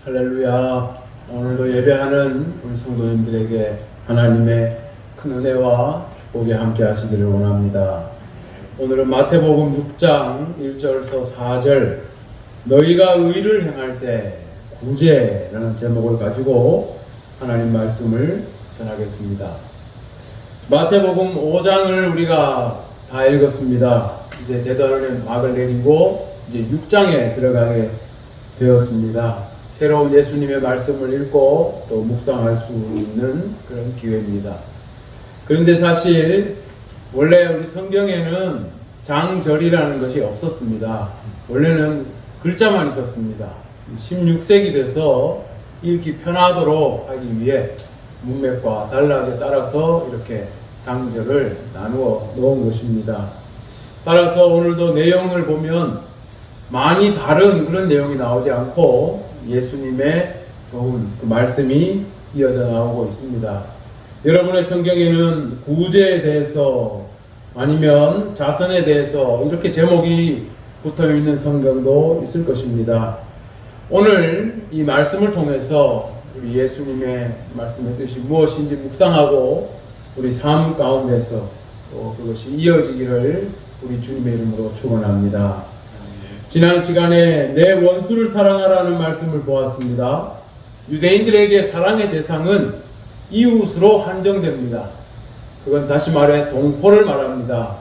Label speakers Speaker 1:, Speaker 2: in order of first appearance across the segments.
Speaker 1: 할렐루야. 오늘도 예배하는 우리 성도님들에게 하나님의 큰 은혜와 축복이 함께 하시기를 원합니다. 오늘은 마태복음 6장 1절에서 4절 너희가 의를 행할 때 구제라는 제목을 가지고 하나님 말씀을 전하겠습니다. 마태복음 5장을 우리가 다 읽었습니다. 이제 대단원의 막을 내리고 이제 6장에 들어가게 되었습니다. 새로운 예수님의 말씀을 읽고 또 묵상할 수 있는 그런 기회입니다. 그런데 사실 원래 우리 성경에는 장절이라는 것이 없었습니다. 원래는 글자만 있었습니다. 16세기 돼서 읽기 편하도록 하기 위해 문맥과 단락에 따라서 이렇게 장절을 나누어 놓은 것입니다. 따라서 오늘도 내용을 보면 많이 다른 그런 내용이 나오지 않고 예수님의 좋은 그 말씀이 이어져 나오고 있습니다. 여러분의 성경에는 구제에 대해서 아니면 자선에 대해서 이렇게 제목이 붙어 있는 성경도 있을 것입니다. 오늘 이 말씀을 통해서 우리 예수님의 말씀의 뜻이 무엇인지 묵상하고 우리 삶 가운데서 또 그것이 이어지기를 우리 주님의 이름으로 축원합니다. 지난 시간에 내 원수를 사랑하라는 말씀을 보았습니다. 유대인들에게 사랑의 대상은 이웃으로 한정됩니다. 그건 다시 말해 동포를 말합니다.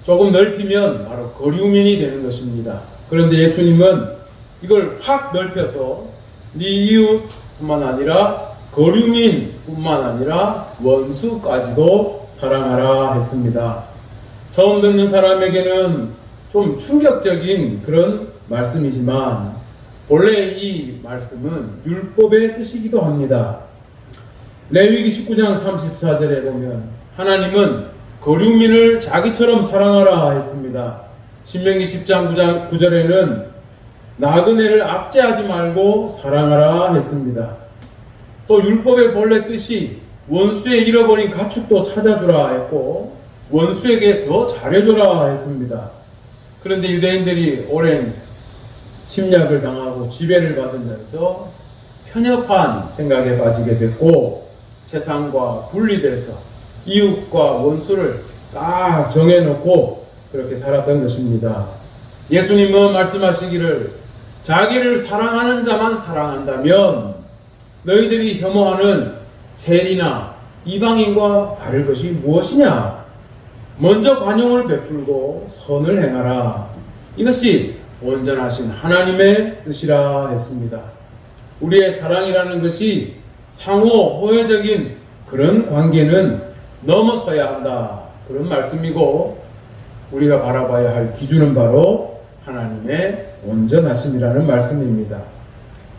Speaker 1: 조금 넓히면 바로 거류민이 되는 것입니다. 그런데 예수님은 이걸 확 넓혀서 네 이웃뿐만 아니라 거류민뿐만 아니라 원수까지도 사랑하라 했습니다. 처음 듣는 사람에게는 좀 충격적인 그런 말씀이지만 본래 이 말씀은 율법의 뜻이기도 합니다. 레위기 19장 34절에 보면 하나님은 거류민을 자기처럼 사랑하라 했습니다. 신명기 10장 9절에는 나그네를 압제하지 말고 사랑하라 했습니다. 또 율법의 본래 뜻이 원수의 잃어버린 가축도 찾아주라 했고 원수에게 더 잘해줘라 했습니다. 그런데 유대인들이 오랜 침략을 당하고 지배를 받으면서 편협한 생각에 빠지게 됐고 세상과 분리돼서 이웃과 원수를 딱 정해놓고 그렇게 살았던 것입니다. 예수님은 말씀하시기를 자기를 사랑하는 자만 사랑한다면 너희들이 혐오하는 세리나 이방인과 다를 것이 무엇이냐? 먼저 관용을 베풀고 선을 행하라. 이것이 온전하신 하나님의 뜻이라 했습니다. 우리의 사랑이라는 것이 상호 호혜적인 그런 관계는 넘어서야 한다. 그런 말씀이고 우리가 바라봐야 할 기준은 바로 하나님의 온전하심이라는 말씀입니다.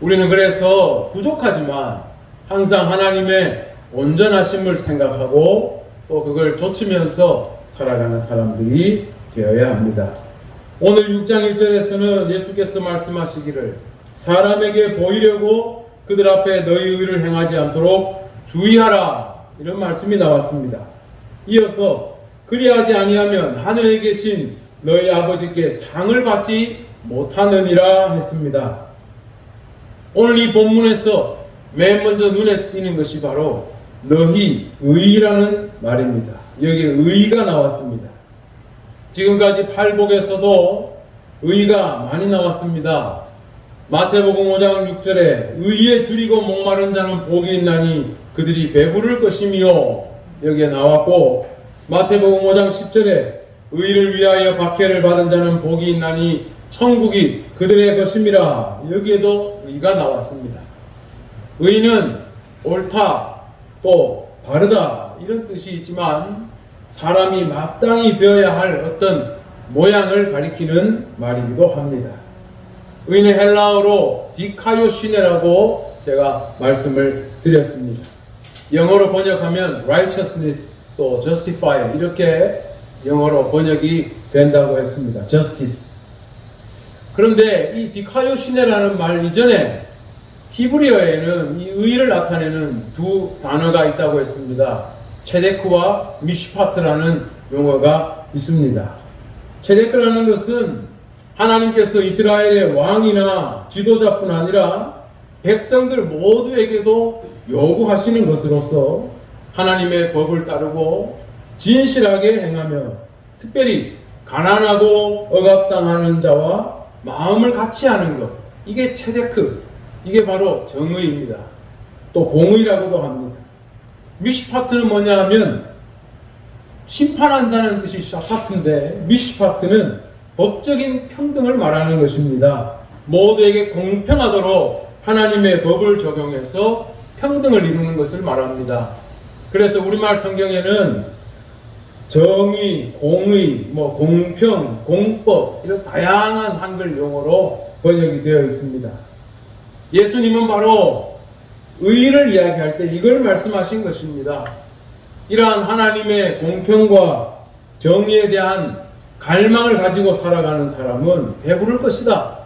Speaker 1: 우리는 그래서 부족하지만 항상 하나님의 온전하심을 생각하고 또 그걸 좇으면서 살아가는 사람들이 되어야 합니다. 오늘 6장 1절에서는 예수께서 말씀하시기를 사람에게 보이려고 그들 앞에 너희 의를 행하지 않도록 주의하라 이런 말씀이 나왔습니다. 이어서 그리하지 아니하면 하늘에 계신 너희 아버지께 상을 받지 못하느니라 했습니다. 오늘 이 본문에서 맨 먼저 눈에 띄는 것이 바로 너희 의라는 말입니다. 여기에 의가 나왔습니다. 지금까지 팔복에서도 의가 많이 나왔습니다. 마태복음 5장 6절에 의에 들이고 목마른 자는 복이 있나니 그들이 배부를 것이며 여기에 나왔고 마태복음 5장 10절에 의를 위하여 박해를 받은 자는 복이 있나니 천국이 그들의 것임이라 여기에도 의가 나왔습니다. 의는 옳다 또 바르다 이런 뜻이 있지만 사람이 마땅히 되어야 할 어떤 모양을 가리키는 말이기도 합니다. 의는 헬라어로 디카요시네라고 제가 말씀을 드렸습니다. 영어로 번역하면 righteousness 또 justify 이렇게 영어로 번역이 된다고 했습니다. justice. 그런데 이 디카요시네라는 말 이전에 히브리어에는 이 의를 나타내는 두 단어가 있다고 했습니다. 체데크와 미슈파트라는 용어가 있습니다. 체데크라는 것은 하나님께서 이스라엘의 왕이나 지도자뿐 아니라 백성들 모두에게도 요구하시는 것으로서 하나님의 법을 따르고 진실하게 행하며 특별히 가난하고 억압당하는 자와 마음을 같이 하는 것, 이게 체데크, 이게 바로 정의입니다. 또 공의라고도 합니다. 미시파트는 뭐냐 하면 심판한다는 뜻이 샤파트인데, 미시파트는 법적인 평등을 말하는 것입니다. 모두에게 공평하도록 하나님의 법을 적용해서 평등을 이루는 것을 말합니다. 그래서 우리말 성경에는 정의, 공의, 공평, 공법 이런 다양한 한글 용어로 번역이 되어 있습니다. 예수님은 바로 의를 이야기할 때 이걸 말씀하신 것입니다. 이러한 하나님의 공평과 정의에 대한 갈망을 가지고 살아가는 사람은 배부를 것이다.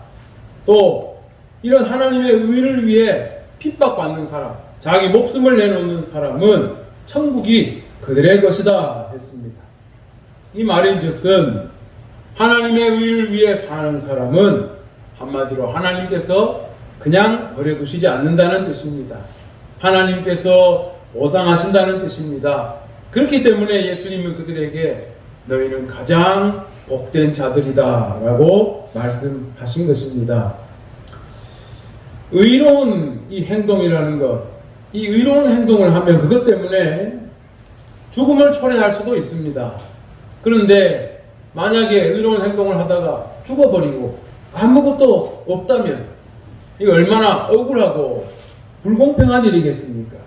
Speaker 1: 또 이런 하나님의 의를 위해 핍박받는 사람, 자기 목숨을 내놓는 사람은 천국이 그들의 것이다 했습니다. 이 말인즉슨 하나님의 의를 위해 사는 사람은 한마디로 하나님께서 그냥 버려두시지 않는다는 뜻입니다. 하나님께서 보상하신다는 뜻입니다. 그렇기 때문에 예수님은 그들에게 너희는 가장 복된 자들이다 라고 말씀하신 것입니다. 의로운 이 행동이라는 것, 이 의로운 행동을 하면 그것 때문에 죽음을 초래할 수도 있습니다. 그런데 만약에 의로운 행동을 하다가 죽어버리고 아무것도 없다면 이거 얼마나 억울하고 불공평한 일이겠습니까?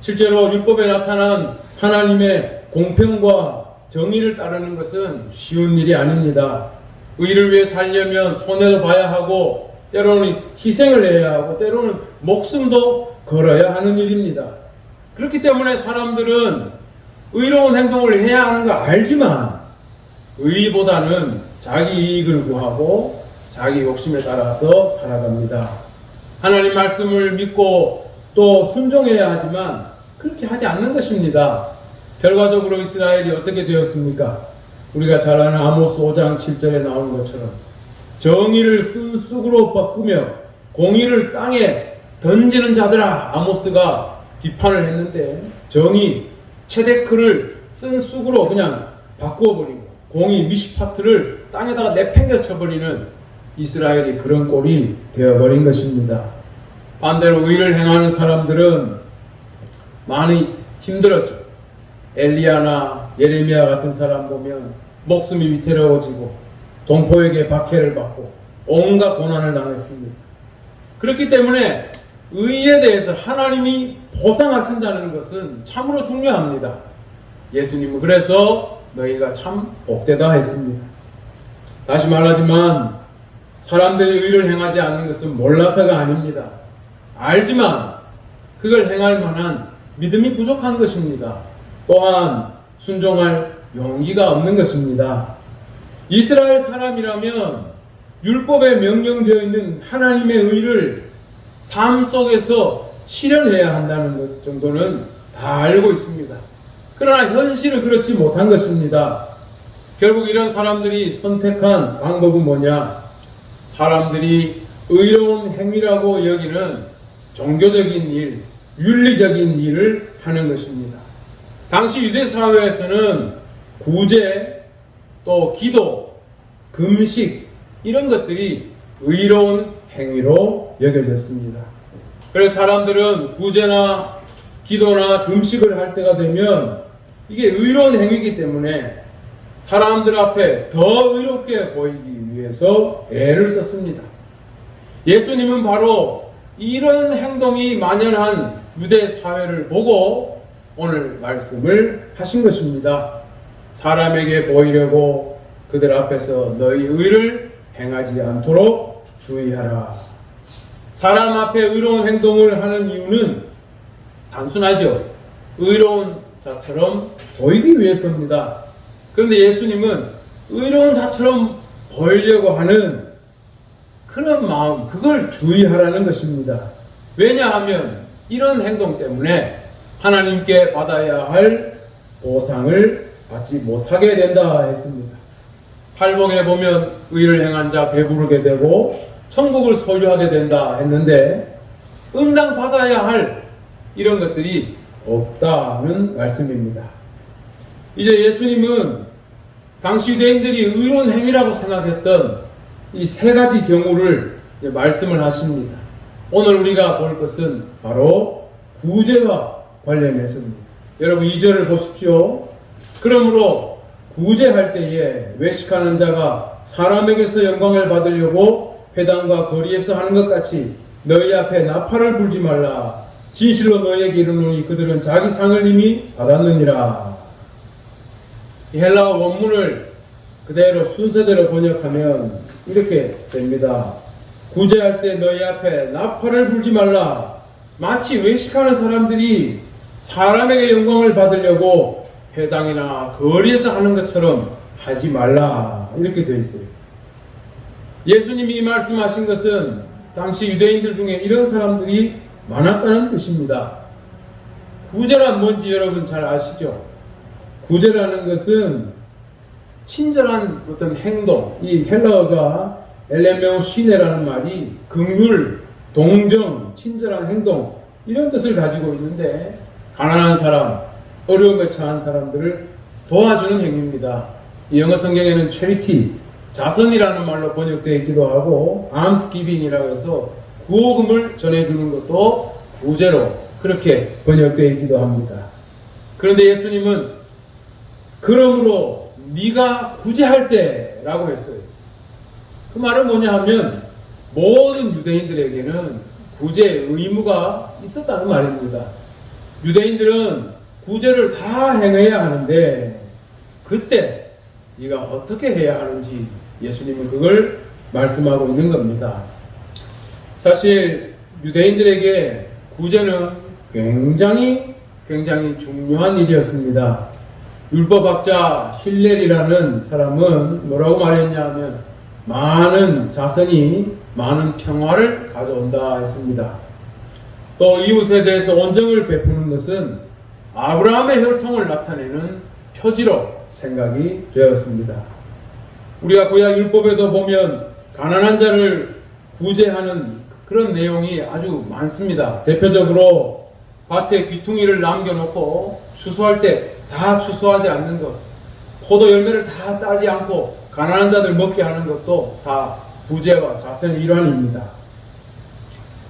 Speaker 1: 실제로 율법에 나타난 하나님의 공평과 정의를 따르는 것은 쉬운 일이 아닙니다. 의를 위해 살려면 손해도 봐야 하고 때로는 희생을 해야 하고 때로는 목숨도 걸어야 하는 일입니다. 그렇기 때문에 사람들은 의로운 행동을 해야 하는 거 알지만 의보다는 자기 이익을 구하고 자기 욕심에 따라서 살아갑니다. 하나님 말씀을 믿고 또 순종해야 하지만 그렇게 하지 않는 것입니다. 결과적으로 이스라엘이 어떻게 되었습니까? 우리가 잘 아는 아모스 5장 7절에 나오는 것처럼 정의를 쓴 쑥으로 바꾸며 공의를 땅에 던지는 자들아, 아모스가 비판을 했는데 정의, 체데크를 쓴 쑥으로 그냥 바꾸어버리고 공의, 미시파트를 땅에다가 내팽겨 쳐버리는 이스라엘이 그런 꼴이 되어버린 것입니다. 반대로 의를 행하는 사람들은 많이 힘들었죠. 엘리야나 예레미야 같은 사람 보면 목숨이 위태로워지고 동포에게 박해를 받고 온갖 고난을 당했습니다. 그렇기 때문에 의에 대해서 하나님이 보상하신다는 것은 참으로 중요합니다. 예수님은 그래서 너희가 참 복되다 했습니다. 다시 말하지만 사람들이 의를 행하지 않는 것은 몰라서가 아닙니다. 알지만 그걸 행할 만한 믿음이 부족한 것입니다. 또한 순종할 용기가 없는 것입니다. 이스라엘 사람이라면 율법에 명령되어 있는 하나님의 의를 삶 속에서 실현해야 한다는 것 정도는 다 알고 있습니다. 그러나 현실은 그렇지 못한 것입니다. 결국 이런 사람들이 선택한 방법은 뭐냐? 사람들이 의로운 행위라고 여기는 종교적인 일, 윤리적인 일을 하는 것입니다. 당시 유대 사회에서는 구제, 또 기도, 금식 이런 것들이 의로운 행위로 여겨졌습니다. 그래서 사람들은 구제나 기도나 금식을 할 때가 되면 이게 의로운 행위이기 때문에 사람들 앞에 더 의롭게 보이기 위해서 애를 썼습니다. 예수님은 바로 이런 행동이 만연한 유대 사회를 보고 오늘 말씀을 하신 것입니다. 사람에게 보이려고 그들 앞에서 너희 의를 행하지 않도록 주의하라. 사람 앞에 의로운 행동을 하는 이유는 단순하죠. 의로운 자처럼 보이기 위해서입니다. 그런데 예수님은 의로운 자처럼 보이려고 하는 그런 마음, 그걸 주의하라는 것입니다. 왜냐하면 이런 행동 때문에 하나님께 받아야 할 보상을 받지 못하게 된다 했습니다. 팔복에 보면 의를 행한 자 배부르게 되고 천국을 소유하게 된다 했는데 응당받아야 할 이런 것들이 없다는 말씀입니다. 이제 예수님은 당시 유대인들이 의로운 행위라고 생각했던 이 세 가지 경우를 말씀을 하십니다. 오늘 우리가 볼 것은 바로 구제와 관련해서입니다. 여러분 2절을 보십시오. 그러므로 구제할 때에 외식하는 자가 사람에게서 영광을 받으려고 회당과 거리에서 하는 것 같이 너희 앞에 나팔을 불지 말라. 진실로 너희에게 이르노니 그들은 자기 상을 이미 받았느니라. 이 헬라어 원문을 그대로 순서대로 번역하면 이렇게 됩니다. 구제할 때 너희 앞에 나팔을 불지 말라. 마치 외식하는 사람들이 사람에게 영광을 받으려고 회당이나 거리에서 하는 것처럼 하지 말라. 이렇게 되어 있어요. 예수님이 말씀하신 것은 당시 유대인들 중에 이런 사람들이 많았다는 뜻입니다. 구제란 뭔지 여러분 잘 아시죠? 구제라는 것은 친절한 어떤 행동, 이 헬라어가 엘레메오시네라는 말이 긍휼, 동정, 친절한 행동 이런 뜻을 가지고 있는데 가난한 사람, 어려움에 처한 사람들을 도와주는 행위입니다. 영어 성경에는 charity, 자선이라는 말로 번역되어 있기도 하고 almsgiving이라고 해서 구호금을 전해주는 것도 구제로 그렇게 번역되어 있기도 합니다. 그런데 예수님은 그러므로 네가 구제할 때라고 했어요. 그 말은 뭐냐 하면 모든 유대인들에게는 구제의 의무가 있었다는 말입니다. 유대인들은 구제를 다 행해야 하는데 그때 네가 어떻게 해야 하는지 예수님은 그걸 말씀하고 있는 겁니다. 사실 유대인들에게 구제는 굉장히 중요한 일이었습니다. 율법학자 힐렐이라는 사람은 뭐라고 말했냐면 많은 자선이 많은 평화를 가져온다 했습니다. 또 이웃에 대해서 온정을 베푸는 것은 아브라함의 혈통을 나타내는 표지로 생각이 되었습니다. 우리가 구약 율법에도 보면 가난한 자를 구제하는 그런 내용이 아주 많습니다. 대표적으로 밭에 귀퉁이를 남겨놓고 추수할 때 다 추수하지 않는 것, 포도 열매를 다 따지 않고 가난한 자들 먹게 하는 것도 다 구제와 자선의 일환입니다.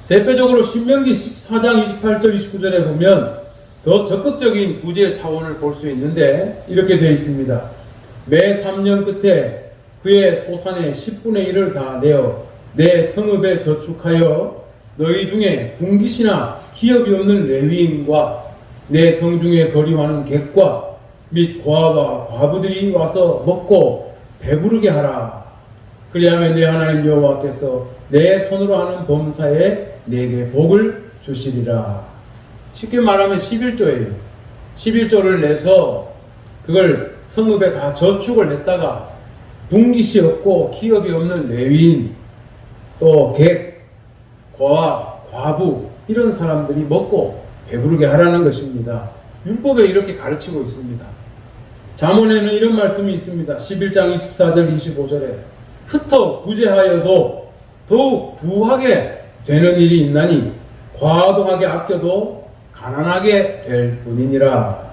Speaker 1: 대표적으로 신명기 14장 28절 29절에 보면 더 적극적인 구제 차원을 볼 수 있는데 이렇게 되어 있습니다. 매 3년 끝에 그의 소산의 10분의 1을 다 내어 내 성읍에 저축하여 너희 중에 분깃이나 기업이 없는 레위인과 내 성중에 거류하는 객과 및 고아와 과부들이 와서 먹고 배부르게 하라. 그리하면 내 하나님 여호와께서 내 손으로 하는 범사에 내게 복을 주시리라. 쉽게 말하면 11조예요. 11조를 내서 그걸 성읍에 다 저축을 했다가 분깃이 없고 기업이 없는 레위인 또 객, 고아, 과부 이런 사람들이 먹고 배부르게 하라는 것입니다. 율법에 이렇게 가르치고 있습니다. 잠언에는 이런 말씀이 있습니다. 11장 24절 25절에 흩어 구제하여도 더욱 부하게 되는 일이 있나니 과도하게 아껴도 가난하게 될 뿐이니라.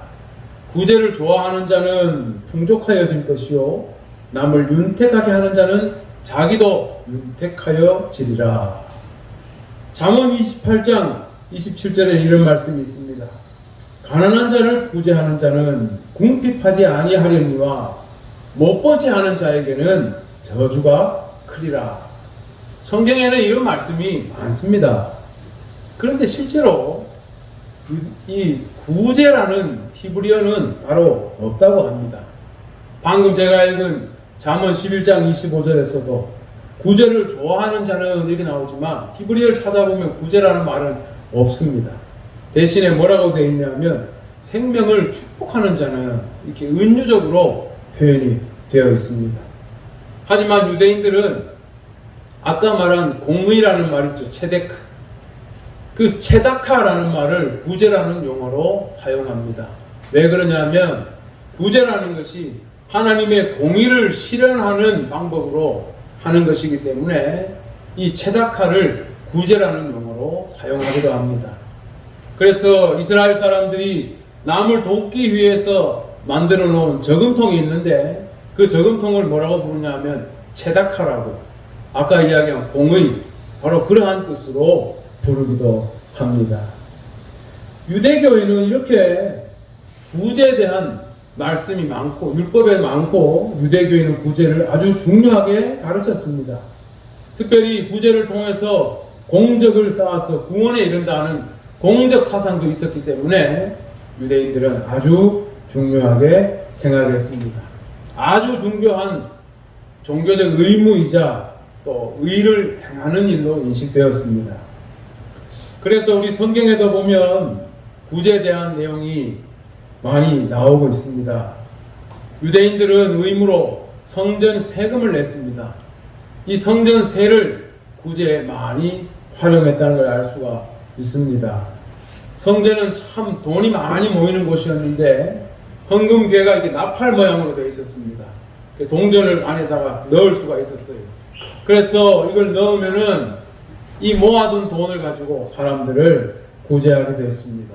Speaker 1: 구제를 좋아하는 자는 풍족하여질 것이요 남을 윤택하게 하는 자는 자기도 윤택하여지리라. 잠언 28장 27절에 이런 말씀이 있습니다. 가난한 자를 구제하는 자는 궁핍하지 아니하려니와 못본 채 하는 자에게는 저주가 크리라. 성경에는 이런 말씀이 많습니다. 그런데 실제로 이 구제라는 히브리어는 바로 없다고 합니다. 방금 제가 읽은 잠언 11장 25절에서도 구제를 좋아하는 자는 이렇게 나오지만 히브리어를 찾아보면 구제라는 말은 없습니다. 대신에 뭐라고 되어 있냐면 생명을 축복하는 자는 이렇게 은유적으로 표현이 되어 있습니다. 하지만 유대인들은 아까 말한 공의라는 말 있죠. 체데크. 그 체다카라는 말을 구제라는 용어로 사용합니다. 왜 그러냐면 구제라는 것이 하나님의 공의를 실현하는 방법으로 하는 것이기 때문에 이 체다카를 구제라는 용어로 방법으로 사용하기도 합니다. 그래서 이스라엘 사람들이 남을 돕기 위해서 만들어 놓은 저금통이 있는데 그 저금통을 뭐라고 부르냐면 체다카라고, 아까 이야기한 공의, 바로 그러한 뜻으로 부르기도 합니다. 유대교회는 이렇게 구제에 대한 말씀이 많고 율법에 많고 유대교회는 구제를 아주 중요하게 가르쳤습니다. 특별히 구제를 통해서 공적을 쌓아서 구원에 이른다는 공적 사상도 있었기 때문에 유대인들은 아주 중요하게 생각했습니다. 아주 중요한 종교적 의무이자 또 의를 행하는 일로 인식되었습니다. 그래서 우리 성경에도 보면 구제에 대한 내용이 많이 나오고 있습니다. 유대인들은 의무로 성전 세금을 냈습니다. 이 성전 세를 구제에 많이 활용했다는 걸 알 수가 있습니다. 성전은 참 돈이 많이 모이는 곳이었는데 헌금괴가 이렇게 나팔 모양으로 되어 있었습니다. 동전을 안에다가 넣을 수가 있었어요. 그래서 이걸 넣으면은 이 모아둔 돈을 가지고 사람들을 구제하게 되었습니다.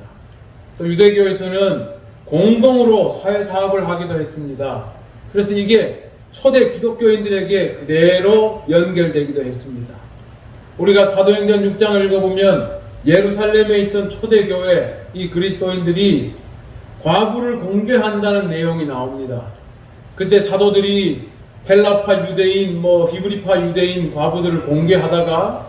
Speaker 1: 또 유대교에서는 공동으로 사회사업을 하기도 했습니다. 그래서 이게 초대 기독교인들에게 그대로 연결되기도 했습니다. 우리가 사도행전 6장을 읽어보면 예루살렘에 있던 초대교회 이 그리스도인들이 과부를 공개한다는 내용이 나옵니다. 그때 사도들이 헬라파 유대인, 히브리파 유대인 과부들을 공개하다가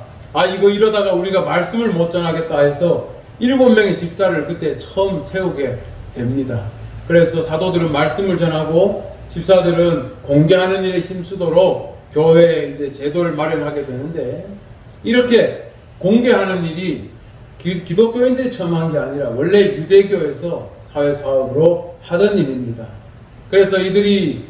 Speaker 1: 이거 이러다가 우리가 말씀을 못 전하겠다 해서 7명의 집사를 그때 처음 세우게 됩니다. 그래서 사도들은 말씀을 전하고 집사들은 공개하는 일에 힘쓰도록 교회에 이제 제도를 마련하게 되는데, 이렇게 공개하는 일이 기독교인들이 처음 한 게 아니라 원래 유대교에서 사회사업으로 하던 일입니다. 그래서 이들이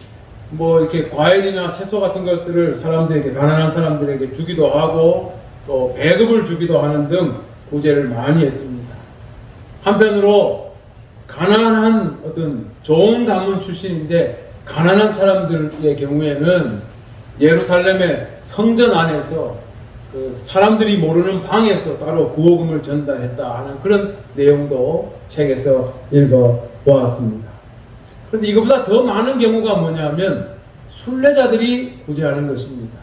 Speaker 1: 이렇게 과일이나 채소 같은 것들을 사람들에게, 가난한 사람들에게 주기도 하고 또 배급을 주기도 하는 등 구제를 많이 했습니다. 한편으로 가난한 어떤 좋은 가문 출신인데 가난한 사람들의 경우에는 예루살렘의 성전 안에서 그 사람들이 모르는 방에서 따로 구호금을 전달했다 하는 그런 내용도 책에서 읽어보았습니다. 그런데 이것보다 더 많은 경우가 뭐냐면 순례자들이 구제하는 것입니다.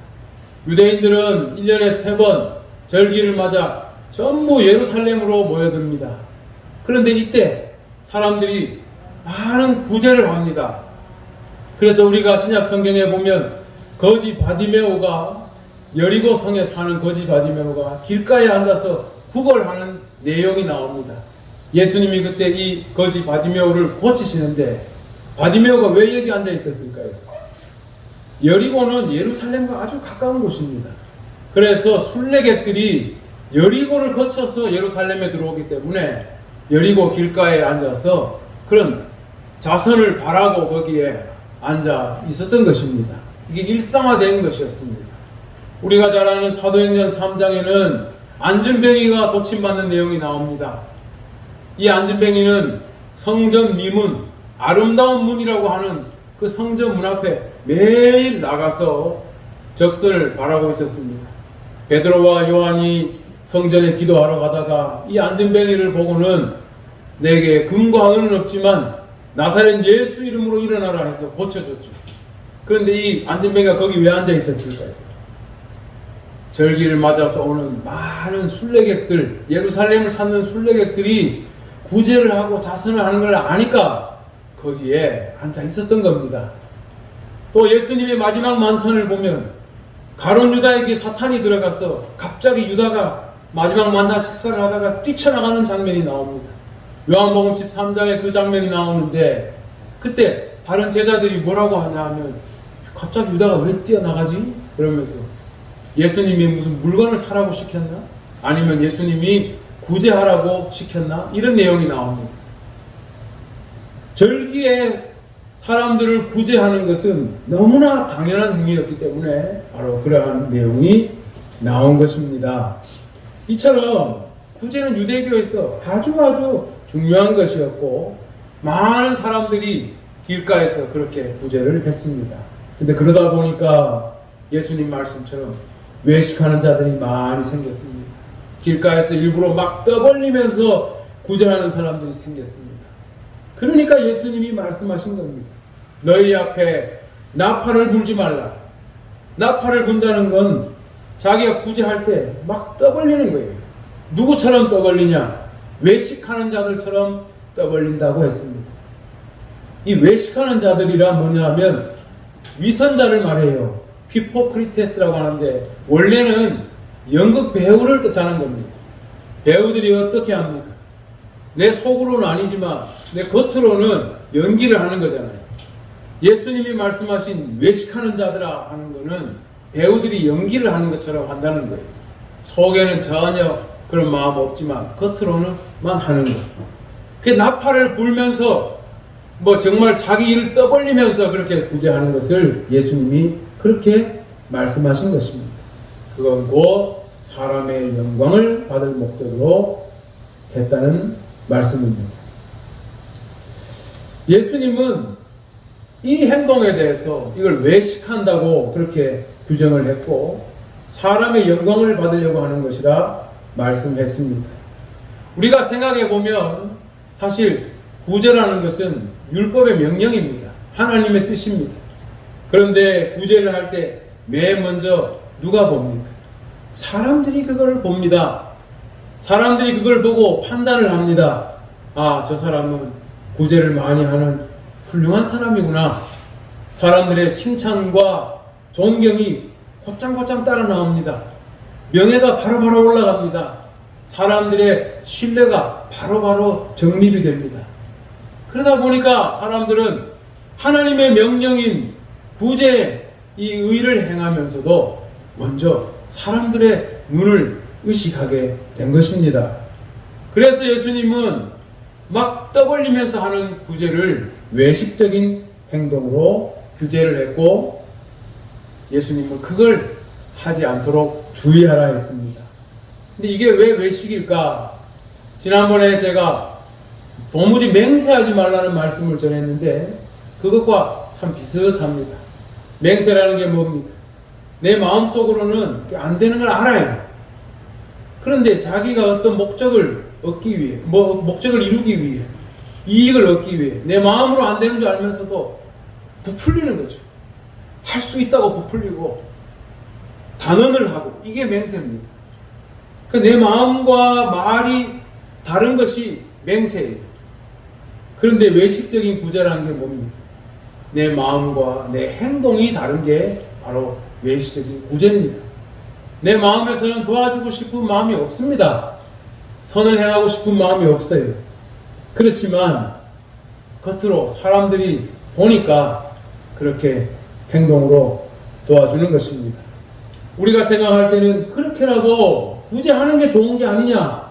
Speaker 1: 유대인들은 1년에 3번 절기를 맞아 전부 예루살렘으로 모여듭니다. 그런데 이때 사람들이 많은 구제를 합니다. 그래서 우리가 신약 성경에 보면 거지 바디메오가, 여리고 성에 사는 거지 바디메오가 길가에 앉아서 구걸하는 내용이 나옵니다. 예수님이 그때 이 거지 바디메오를 고치시는데 바디메오가 왜 여기 앉아 있었을까요? 여리고는 예루살렘과 아주 가까운 곳입니다. 그래서 순례객들이 여리고를 거쳐서 예루살렘에 들어오기 때문에 여리고 길가에 앉아서 그런 자선을 바라고 거기에 앉아 있었던 것입니다. 이게 일상화된 것이었습니다. 우리가 잘 아는 사도행전 3장에는 안전뱅이가 고침받는 내용이 나옵니다. 이 안전뱅이는 성전 미문, 아름다운 문이라고 하는 그 성전 문 앞에 매일 나가서 적선을 바라고 있었습니다. 베드로와 요한이 성전에 기도하러 가다가 이 안전뱅이를 보고는 내게 금과 은은 없지만 나사렛 예수 이름으로 일어나라 해서 고쳐줬죠. 그런데 이 안전뱅이가 거기 왜 앉아 있었을까요? 절기를 맞아서 오는 많은 순례객들, 예루살렘을 찾는 순례객들이 구제를 하고 자선을 하는 걸 아니까 거기에 앉아 있었던 겁니다. 또 예수님의 마지막 만찬을 보면 가룟 유다에게 사탄이 들어가서 갑자기 유다가 마지막 만찬 식사를 하다가 뛰쳐나가는 장면이 나옵니다. 요한복음 13장에 그 장면이 나오는데 그때 다른 제자들이 뭐라고 하냐 하면 갑자기 유다가 왜 뛰어나가지? 그러면서 예수님이 무슨 물건을 사라고 시켰나? 아니면 예수님이 구제하라고 시켰나? 이런 내용이 나옵니다. 절기에 사람들을 구제하는 것은 너무나 당연한 행위였기 때문에 바로 그러한 내용이 나온 것입니다. 이처럼 구제는 유대교에서 아주 중요한 것이었고 많은 사람들이 길가에서 그렇게 구제를 했습니다. 근데 그러다 보니까 예수님 말씀처럼 외식하는 자들이 많이 생겼습니다. 길가에서 일부러 막 떠벌리면서 구제하는 사람들이 생겼습니다. 그러니까 예수님이 말씀하신 겁니다. 너희 앞에 나팔을 불지 말라. 나팔을 분다는 건 자기가 구제할 때 막 떠벌리는 거예요. 누구처럼 떠벌리냐? 외식하는 자들처럼 떠벌린다고 했습니다. 이 외식하는 자들이라 뭐냐 하면 위선자를 말해요. 히포크리테스라고 하는데 원래는 연극 배우를 뜻하는 겁니다. 배우들이 어떻게 합니까? 내 속으로는 아니지만 내 겉으로는 연기를 하는 거잖아요. 예수님이 말씀하신 외식하는 자들아 하는 거는 배우들이 연기를 하는 것처럼 한다는 거예요. 속에는 전혀 그런 마음 없지만 겉으로는만 하는 거예요. 그 나팔을 불면서 뭐 정말 자기 일을 떠벌리면서 그렇게 구제하는 것을 예수님이 그렇게 말씀하신 것입니다. 그건 곧 사람의 영광을 받을 목적으로 했다는 말씀입니다. 예수님은 이 행동에 대해서 이걸 외식한다고 그렇게 규정을 했고 사람의 영광을 받으려고 하는 것이라 말씀했습니다. 우리가 생각해 보면 사실 구제라는 것은 율법의 명령입니다. 하나님의 뜻입니다. 그런데 구제를 할 때 맨 먼저 누가 봅니까? 사람들이 그걸 봅니다. 사람들이 그걸 보고 판단을 합니다. 아, 저 사람은 구제를 많이 하는 훌륭한 사람이구나. 사람들의 칭찬과 존경이 곧장곧장 따라 나옵니다. 명예가 바로바로 올라갑니다. 사람들의 신뢰가 바로바로 정립이 됩니다. 그러다 보니까 사람들은 하나님의 명령인 구제 이 의를 행하면서도 먼저 사람들의 눈을 의식하게 된 것입니다. 그래서 예수님은 막 떠벌리면서 하는 구제를 외식적인 행동으로 규제를 했고 예수님은 그걸 하지 않도록 주의하라 했습니다. 근데 이게 왜 외식일까? 지난번에 제가 도무지 맹세하지 말라는 말씀을 전했는데 그것과 참 비슷합니다. 맹세라는 게 뭡니까? 내 마음속으로는 안 되는 걸 알아요. 그런데 자기가 어떤 목적을 얻기 위해, 목적을 이루기 위해, 이익을 얻기 위해 내 마음으로 안 되는 줄 알면서도 부풀리는 거죠. 할 수 있다고 부풀리고 단언을 하고 이게 맹세입니다. 내 마음과 말이 다른 것이 맹세예요. 그런데 외식적인 구제라는 게 뭡니까? 내 마음과 내 행동이 다른 게 바로 외식적인 구제입니다. 내 마음에서는 도와주고 싶은 마음이 없습니다. 선을 행하고 싶은 마음이 없어요. 그렇지만 겉으로 사람들이 보니까 그렇게 행동으로 도와주는 것입니다. 우리가 생각할 때는 그렇게라도 구제하는 게 좋은 게 아니냐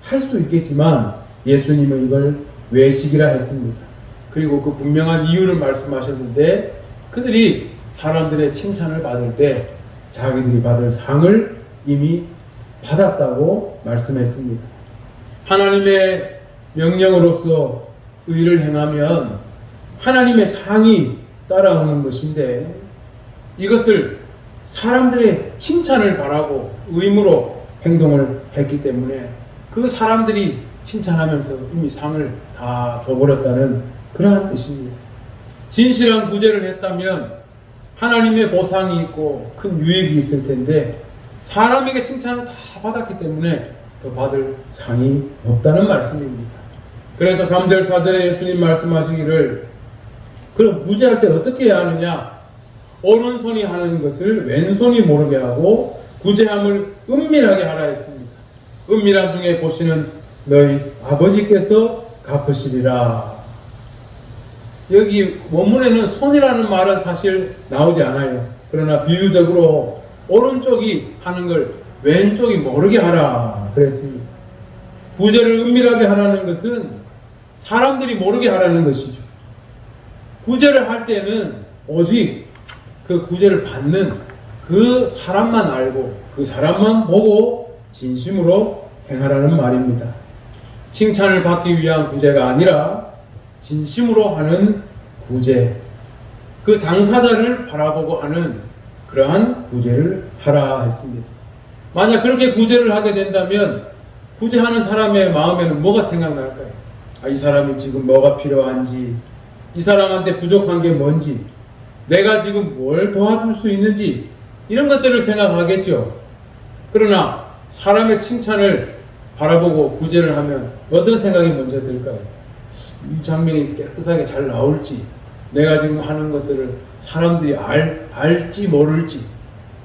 Speaker 1: 할 수 있겠지만 예수님은 이걸 외식이라 했습니다. 그리고 그 분명한 이유를 말씀하셨는데 그들이 사람들의 칭찬을 받을 때 자기들이 받을 상을 이미 받았다고 말씀했습니다. 하나님의 명령으로서 의를 행하면 하나님의 상이 따라오는 것인데 이것을 사람들의 칭찬을 바라고 의무로 행동을 했기 때문에 그 사람들이 칭찬하면서 이미 상을 다 줘버렸다는 그러한 뜻입니다. 진실한 구제를 했다면 하나님의 보상이 있고 큰 유익이 있을 텐데 사람에게 칭찬을 다 받았기 때문에 더 받을 상이 없다는 말씀입니다. 그래서 3절 4절에 예수님 말씀하시기를 그럼 구제할 때 어떻게 해야 하느냐? 오른손이 하는 것을 왼손이 모르게 하고 구제함을 은밀하게 하라 했습니다. 은밀한 중에 보시는 너희 아버지께서 갚으시리라. 여기 원문에는 손이라는 말은 사실 나오지 않아요. 그러나 비유적으로 오른쪽이 하는 걸 왼쪽이 모르게 하라 그랬습니다. 구제를 은밀하게 하라는 것은 사람들이 모르게 하라는 것이죠. 구제를 할 때는 오직 그 구제를 받는 그 사람만 알고 그 사람만 보고 진심으로 행하라는 말입니다. 칭찬을 받기 위한 구제가 아니라 진심으로 하는 구제, 그 당사자를 바라보고 하는 그러한 구제를 하라 했습니다. 만약 그렇게 구제를 하게 된다면 구제하는 사람의 마음에는 뭐가 생각날까요? 아, 이 사람이 지금 뭐가 필요한지, 이 사람한테 부족한 게 뭔지, 내가 지금 뭘 도와줄 수 있는지 이런 것들을 생각하겠죠. 그러나 사람의 칭찬을 바라보고 구제를 하면 어떤 생각이 먼저 들까요? 이 장면이 깨끗하게 잘 나올지, 내가 지금 하는 것들을 사람들이 알지 모를지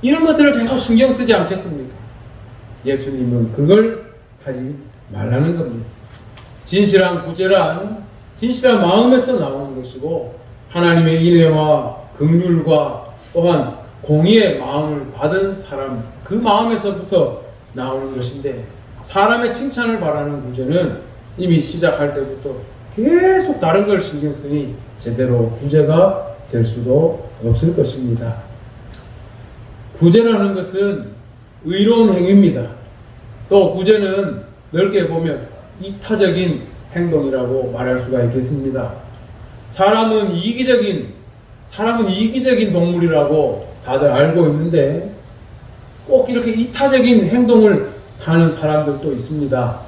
Speaker 1: 이런 것들을 계속 신경 쓰지 않겠습니까? 예수님은 그걸 하지 말라는 겁니다. 진실한 구제란 진실한 마음에서 나오는 것이고, 하나님의 인애와 긍휼과 또한 공의의 마음을 받은 사람, 그 마음에서부터 나오는 것인데, 사람의 칭찬을 바라는 구제는 이미 시작할 때부터 계속 다른 걸 신경 쓰니 제대로 구제가 될 수도 없을 것입니다. 구제라는 것은 의로운 행위입니다. 또 구제는 넓게 보면 이타적인 행동이라고 말할 수가 있겠습니다. 사람은 이기적인 동물이라고 다들 알고 있는데, 꼭 이렇게 이타적인 행동을 하는 사람들도 있습니다.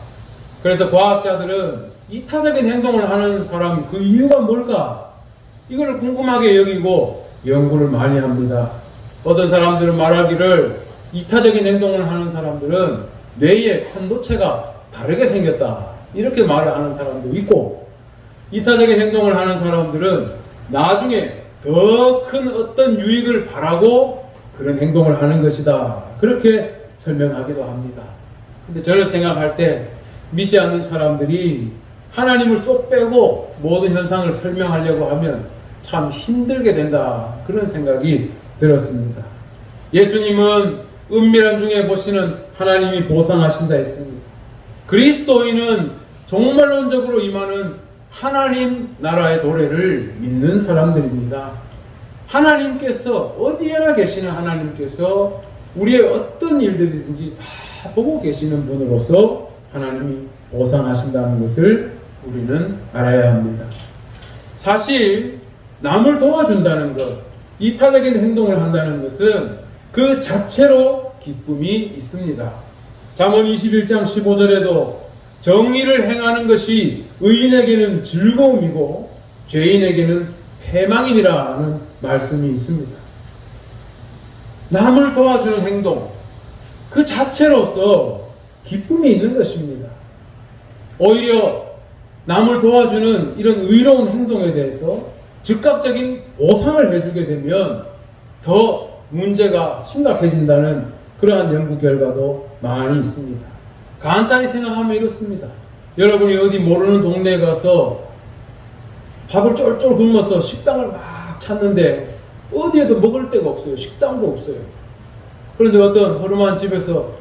Speaker 1: 그래서 과학자들은 이타적인 행동을 하는 사람, 그 이유가 뭘까? 이걸 궁금하게 여기고 연구를 많이 합니다. 어떤 사람들은 말하기를 이타적인 행동을 하는 사람들은 뇌의 편도체가 다르게 생겼다, 이렇게 말을 하는 사람도 있고, 이타적인 행동을 하는 사람들은 나중에 더 큰 어떤 유익을 바라고 그런 행동을 하는 것이다, 그렇게 설명하기도 합니다. 근데 저는 생각할 때 믿지 않는 사람들이 하나님을 쏙 빼고 모든 현상을 설명하려고 하면 참 힘들게 된다, 그런 생각이 들었습니다. 예수님은 은밀한 중에 보시는 하나님이 보상하신다 했습니다. 그리스도인은 종말론적으로 임하는 하나님 나라의 도래를 믿는 사람들입니다. 하나님께서, 어디에나 계시는 하나님께서 우리의 어떤 일들이든지 다 보고 계시는 분으로서 하나님이 보상하신다는 것을 우리는 알아야 합니다. 사실 남을 도와준다는 것, 이타적인 행동을 한다는 것은 그 자체로 기쁨이 있습니다. 잠언 21장 15절에도 정의를 행하는 것이 의인에게는 즐거움이고 죄인에게는 패망이라는 말씀이 있습니다. 남을 도와주는 행동, 그 자체로서 기쁨이 있는 것입니다. 오히려 남을 도와주는 이런 의로운 행동에 대해서 즉각적인 보상을 해주게 되면 더 문제가 심각해진다는 그러한 연구 결과도 많이 있습니다. 간단히 생각하면 이렇습니다. 여러분이 어디 모르는 동네에 가서 밥을 쫄쫄 굶어서 식당을 막 찾는데 어디에도 먹을 데가 없어요. 식당도 없어요. 그런데 어떤 허름한 집에서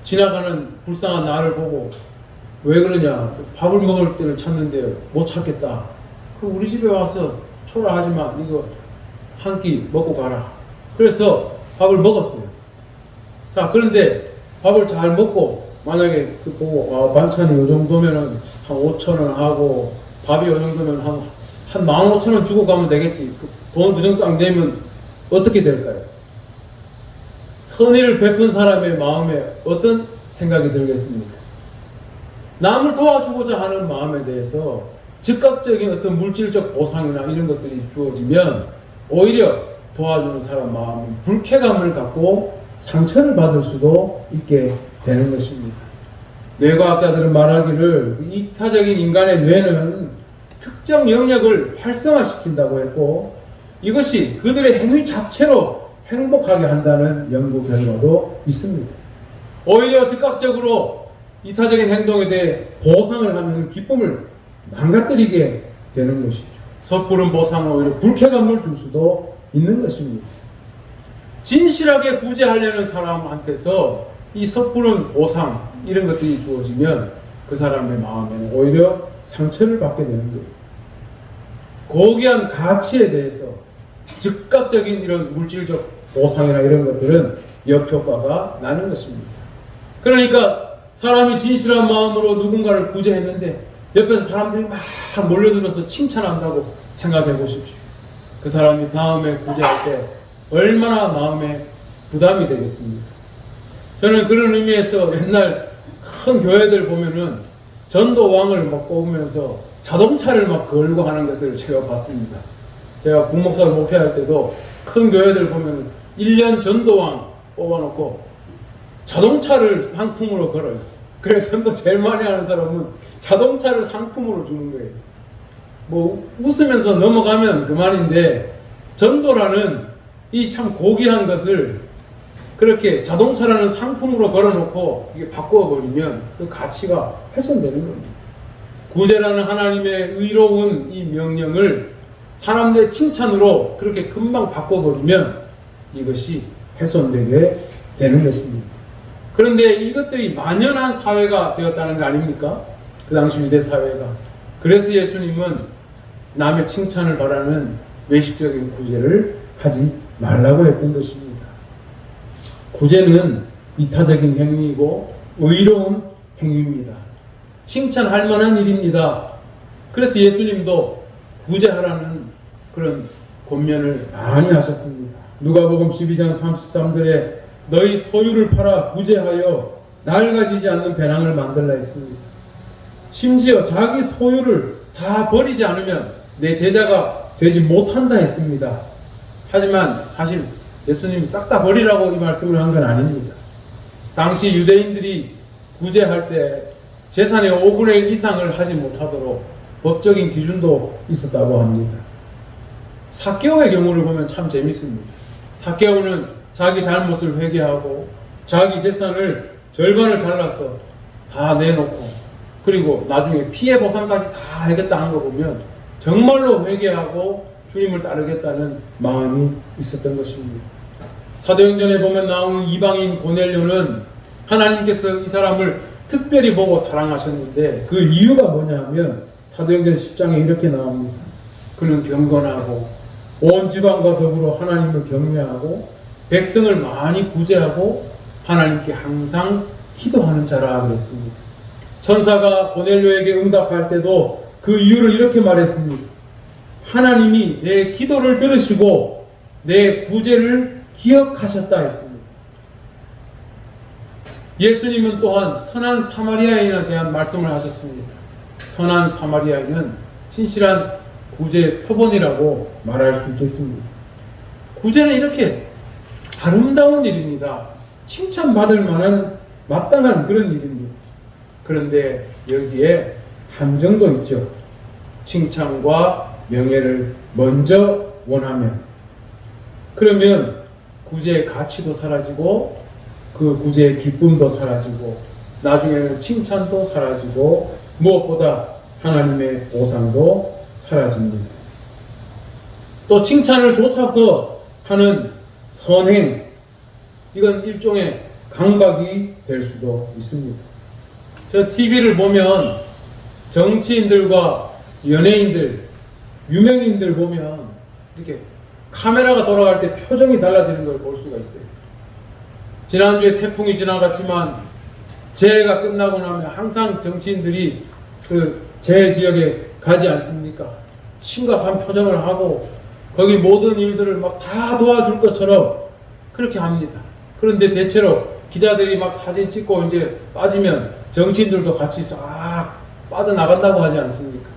Speaker 1: 지나가는 불쌍한 나를 보고, 왜 그러냐, 밥을 먹을 데를 찾는데 못 찾겠다, 그럼 우리 집에 와서 초라하지만 이거 한 끼 먹고 가라. 그래서 밥을 먹었어요. 자, 그런데 밥을 잘 먹고 만약에 그 보고 반찬이 요 정도면은 한 5,000원 하고 밥이 요 정도면 한 15,000원 주고 가면 되겠지. 돈 그 정도 안 내면 어떻게 될까요? 선의를 베푼 사람의 마음에 어떤 생각이 들겠습니까? 남을 도와주고자 하는 마음에 대해서 즉각적인 어떤 물질적 보상이나 이런 것들이 주어지면 오히려 도와주는 사람 마음은 불쾌감을 갖고 상처를 받을 수도 있게 되는 것입니다. 뇌과학자들은 말하기를 이타적인 인간의 뇌는 특정 영역을 활성화시킨다고 했고, 이것이 그들의 행위 자체로 행복하게 한다는 연구 결과도 있습니다. 오히려 즉각적으로 이타적인 행동에 대해 보상을 하면 기쁨을 망가뜨리게 되는 것이죠. 섣부른 보상은 오히려 불쾌감을 줄 수도 있는 것입니다. 진실하게 구제하려는 사람한테서 이 섣부른 보상, 이런 것들이 주어지면 그 사람의 마음에는 오히려 상처를 받게 되는 거예요. 고귀한 가치에 대해서 즉각적인 이런 물질적 보상이나 이런 것들은 역효과가 나는 것입니다. 그러니까 사람이 진실한 마음으로 누군가를 구제했는데 옆에서 사람들이 막 몰려들어서 칭찬한다고 생각해 보십시오. 그 사람이 다음에 구제할 때 얼마나 마음에 부담이 되겠습니까? 저는 그런 의미에서 옛날 큰 교회들 보면은 전도왕을 막 뽑으면서 자동차를 막 걸고 하는 것들을 제가 봤습니다. 제가 국목사를 목회할 때도 큰 교회들 보면은 1년 전도왕 뽑아놓고 자동차를 상품으로 걸어요. 그래서 전도 제일 많이 하는 사람은 자동차를 상품으로 주는 거예요. 뭐 웃으면서 넘어가면 그만인데 전도라는 이 참 고귀한 것을 그렇게 자동차라는 상품으로 걸어놓고 이게 바꿔버리면 그 가치가 훼손되는 겁니다. 구제라는 하나님의 의로운 이 명령을 사람들의 칭찬으로 그렇게 금방 바꿔버리면 이것이 훼손되게 되는 것입니다. 그런데 이것들이 만연한 사회가 되었다는 거 아닙니까? 그 당시 유대 사회가. 그래서 예수님은 남의 칭찬을 바라는 외식적인 구제를 하지 말라고 했던 것입니다. 구제는 이타적인 행위이고 의로운 행위입니다. 칭찬할 만한 일입니다. 그래서 예수님도 구제하라는 그런 권면을 많이 하셨습니다. 누가복음 12장 33절에 너희 소유를 팔아 구제하여 낡아지지 않는 배낭을 만들라 했습니다. 심지어 자기 소유를 다 버리지 않으면 내 제자가 되지 못한다 했습니다. 하지만 사실 예수님이 싹 다 버리라고 이 말씀을 한 건 아닙니다. 당시 유대인들이 구제할 때 재산의 5분의 1 이상을 하지 못하도록 법적인 기준도 있었다고 합니다. 삭개오의 경우를 보면 참 재밌습니다. 삭개오는 자기 잘못을 회개하고 자기 재산을 절반을 잘라서 다 내놓고 그리고 나중에 피해 보상까지 다 하겠다 한 거 보면 정말로 회개하고 주님을 따르겠다는 마음이 있었던 것입니다. 사도행전에 보면 나오는 이방인 고넬료는 하나님께서 이 사람을 특별히 보고 사랑하셨는데 그 이유가 뭐냐면 사도행전 10장에 이렇게 나옵니다. 그는 경건하고 온 지방과 더불어 하나님을 경외하고 백성을 많이 구제하고 하나님께 항상 기도하는 자라 그랬습니다. 천사가 고넬료에게 응답할 때도 그 이유를 이렇게 말했습니다. 하나님이 내 기도를 들으시고 내 구제를 기억하셨다 했습니다. 예수님은 또한 선한 사마리아인에 대한 말씀을 하셨습니다. 선한 사마리아인은 신실한 구제 표본이라고 말할 수 있겠습니다. 구제는 이렇게 아름다운 일입니다. 칭찬받을 만한 마땅한 그런 일입니다. 그런데 여기에 함정도 있죠. 칭찬과 명예를 먼저 원하면 그러면 구제의 가치도 사라지고 그 구제의 기쁨도 사라지고 나중에는 칭찬도 사라지고 무엇보다 하나님의 보상도 사라집니다. 또 칭찬을 좇아서 하는 선행 이건 일종의 강박이 될 수도 있습니다. 저 TV를 보면 정치인들과 연예인들, 유명인들 보면 이렇게 카메라가 돌아갈 때 표정이 달라지는 걸 볼 수가 있어요. 지난주에 태풍이 지나갔지만 재해가 끝나고 나면 항상 정치인들이 그 재해 지역에 가지 않습니까? 심각한 표정을 하고 거기 모든 일들을 막 다 도와줄 것처럼 그렇게 합니다. 그런데 대체로 기자들이 막 사진 찍고 이제 빠지면 정치인들도 같이 싹 빠져나간다고 하지 않습니까?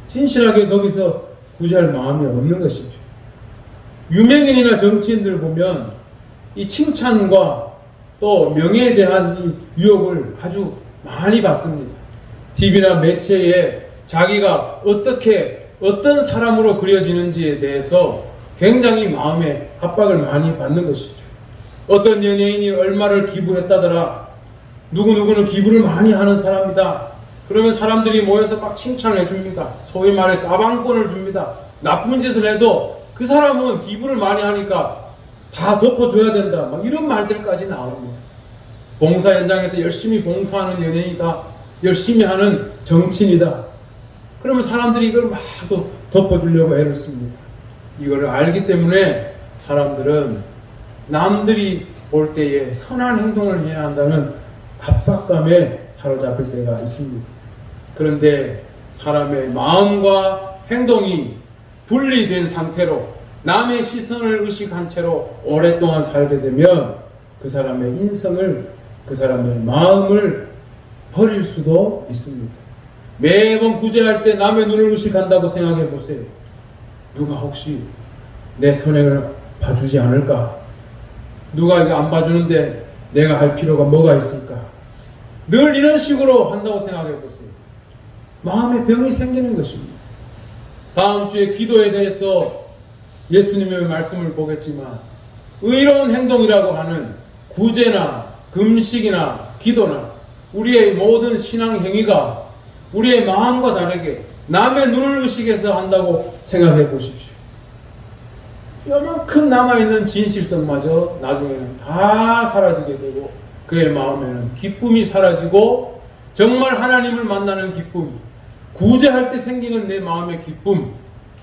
Speaker 1: 진실하게 거기서 구제할 마음이 없는 것이죠. 유명인이나 정치인들 보면 이 칭찬과 또 명예에 대한 이 유혹을 아주 많이 받습니다. TV나 매체에 자기가 어떤 사람으로 그려지는지에 대해서 굉장히 마음에 압박을 많이 받는 것이죠. 어떤 연예인이 얼마를 기부했다더라. 누구누구는 기부를 많이 하는 사람이다. 그러면 사람들이 모여서 막 칭찬을 해줍니다. 소위 말해 따방권을 줍니다. 나쁜 짓을 해도 그 사람은 기부를 많이 하니까 다 덮어줘야 된다. 막 이런 말들까지 나옵니다. 봉사 현장에서 열심히 봉사하는 연예인이다. 열심히 하는 정치인이다. 그러면 사람들이 이걸 막 또 덮어주려고 애를 씁니다. 이거를 알기 때문에 사람들은 남들이 볼 때에 선한 행동을 해야 한다는 압박감에 사로잡힐 때가 있습니다. 그런데 사람의 마음과 행동이 분리된 상태로 남의 시선을 의식한 채로 오랫동안 살게 되면 그 사람의 인성을, 그 사람의 마음을 버릴 수도 있습니다. 매번 구제할 때 남의 눈을 의식한다고 생각해 보세요. 누가 혹시 내 선행을 봐주지 않을까? 누가 이거 안 봐주는데 내가 할 필요가 뭐가 있을까? 늘 이런 식으로 한다고 생각해 보세요. 마음의 병이 생기는 것입니다. 다음 주에 기도에 대해서 예수님의 말씀을 보겠지만, 의로운 행동이라고 하는 구제나 금식이나 기도나 우리의 모든 신앙 행위가 우리의 마음과 다르게 남의 눈을 의식해서 한다고 생각해 보십시오. 요만큼 남아있는 진실성마저 나중에는 다 사라지게 되고, 그의 마음에는 기쁨이 사라지고, 정말 하나님을 만나는 기쁨, 구제할 때 생기는 내 마음의 기쁨,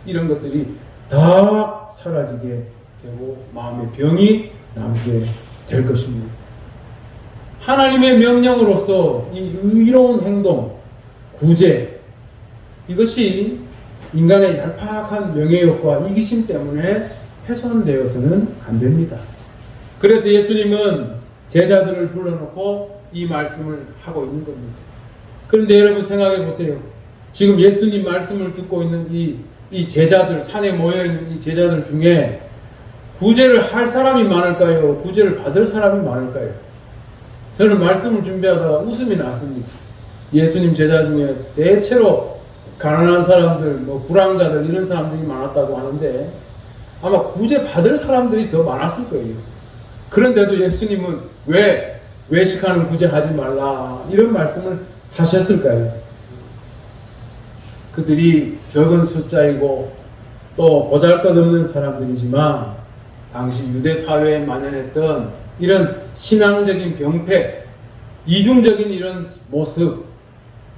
Speaker 1: 이런 것들이 다 사라지게 되고 마음의 병이 남게 될 것입니다. 하나님의 명령으로서 이 의로운 행동, 구제, 이것이 인간의 얄팍한 명예욕과 이기심 때문에 훼손되어서는 안 됩니다. 그래서 예수님은 제자들을 불러놓고 이 말씀을 하고 있는 겁니다. 그런데 여러분 생각해 보세요. 지금 예수님 말씀을 듣고 있는 이 제자들, 산에 모여있는 이 제자들 중에 구제를 할 사람이 많을까요? 구제를 받을 사람이 많을까요? 저는 말씀을 준비하다가 웃음이 났습니다. 예수님 제자 중에 대체로 가난한 사람들, 불황자들 이런 사람들이 많았다고 하는데 아마 구제 받을 사람들이 더 많았을 거예요. 그런데도 예수님은 왜 외식하는 구제하지 말라 이런 말씀을 하셨을까요? 그들이 적은 숫자이고 또 보잘것없는 사람들이지만 당시 유대 사회에 만연했던 이런 신앙적인 병폐, 이중적인 이런 모습,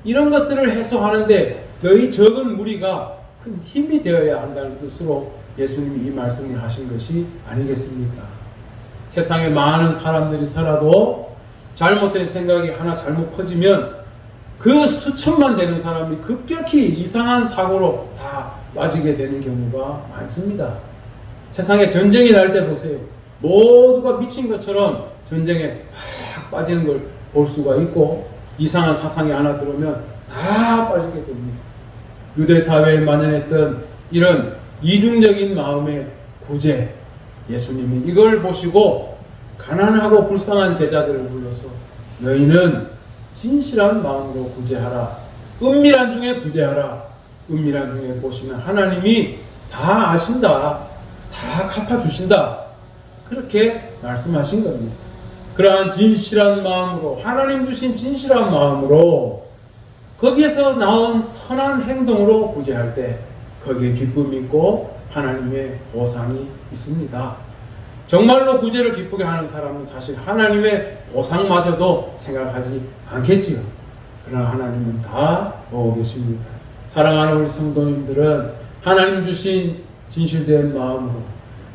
Speaker 1: 이런 것들을 해소하는데 너희 적은 무리가 큰 힘이 되어야 한다는 뜻으로 예수님이 이 말씀을 하신 것이 아니겠습니까? 세상에 많은 사람들이 살아도 잘못된 생각이 하나 잘못 퍼지면 그 수천만 되는 사람이 급격히 이상한 사고로 다 빠지게 되는 경우가 많습니다. 세상에 전쟁이 날 때 보세요. 모두가 미친 것처럼 전쟁에 팍 빠지는 걸 볼 수가 있고, 이상한 사상이 하나 들어오면 다 빠지게 됩니다. 유대 사회에 만연했던 이런 이중적인 마음의 구제, 예수님이 이걸 보시고 가난하고 불쌍한 제자들을 불러서 너희는 진실한 마음으로 구제하라. 은밀한 중에 구제하라. 은밀한 중에 보시면 하나님이 다 아신다. 다 갚아주신다. 그렇게 말씀하신 겁니다. 그러한 진실한 마음으로, 하나님 주신 진실한 마음으로 거기에서 나온 선한 행동으로 구제할 때 거기에 기쁨이 있고 하나님의 보상이 있습니다. 정말로 구제를 기쁘게 하는 사람은 사실 하나님의 보상마저도 생각하지 않겠지요. 그러나 하나님은 다 보고 계십니다. 사랑하는 우리 성도님들은 하나님 주신 진실된 마음으로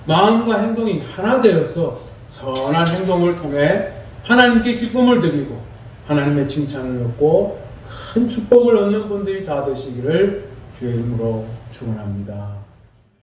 Speaker 1: 마음과 행동이 하나 되어서 선한 행동을 통해 하나님께 기쁨을 드리고 하나님의 칭찬을 얻고 큰 축복을 얻는 분들이 다 되시기를 주의 이름으로 축원합니다.